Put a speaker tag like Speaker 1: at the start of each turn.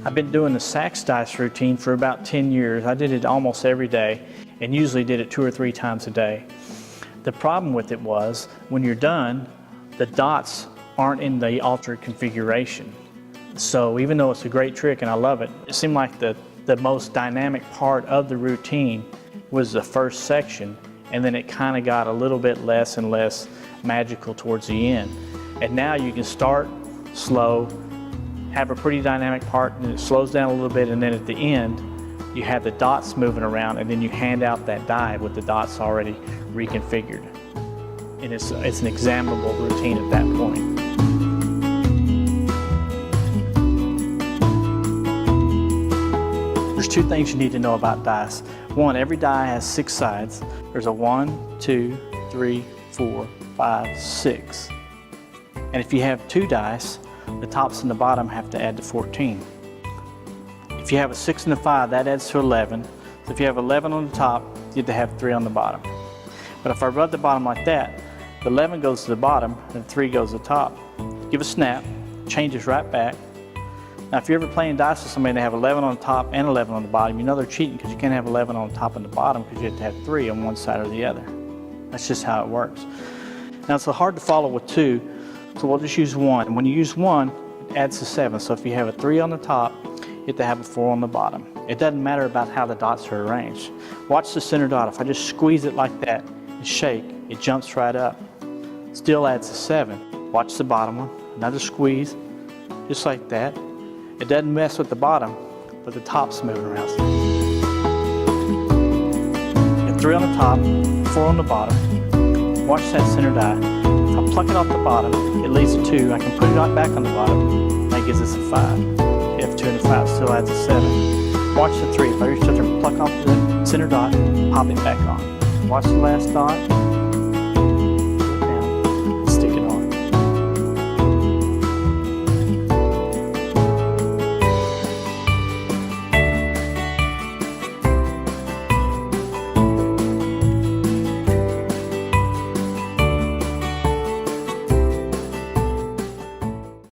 Speaker 1: I've been doing the Sax dice routine for about 10 years. I did it almost every day and usually did it 2 or 3 times a day. The problem with it was when you're done, the dots aren't in the altered configuration. So even though it's a great trick and I love it, it seemed like the most dynamic part of the routine was the first section, and then it kind of got a little bit less and less magical towards the end. And now you can start slow, have a pretty dynamic part, and it slows down a little bit, and then at the end you have the dots moving around, and then you hand out that die with the dots already reconfigured. And it's an examinable routine at that point. There's 2 things you need to know about dice. One, every die has 6 sides. There's a 1, 2, 3, 4, 5, 6. And if you have 2 dice, the tops and the bottom have to add to 14. If you have a 6 and a 5, that adds to 11. So if you have 11 on the top, you have to have 3 on the bottom. But if I rub the bottom like that, the 11 goes to the bottom and the 3 goes to the top. Give a snap, changes right back. Now if you're ever playing dice with somebody and they have 11 on the top and 11 on the bottom, you know they're cheating because you can't have 11 on the top and the bottom because you have to have 3 on one side or the other. That's just how it works. Now it's hard to follow with 2, so we'll just use 1. And when you use 1, it adds to 7. So if you have a 3 on the top, you have to have a 4 on the bottom. It doesn't matter about how the dots are arranged. Watch the center dot. If I just squeeze it like that and shake, it jumps right up. Still adds to 7. Watch the bottom one. Another squeeze, just like that. It doesn't mess with the bottom, but the top's moving around. You have 3 on the top, 4 on the bottom. Watch that center die. If I pluck it off the bottom, it leaves a 2. I can put it right back on the bottom. That gives us a 5. You have 2 and a 5, still adds a 7. Watch the 3. If I reach out there and pluck off the center dot, pop it back on. Watch the last dot.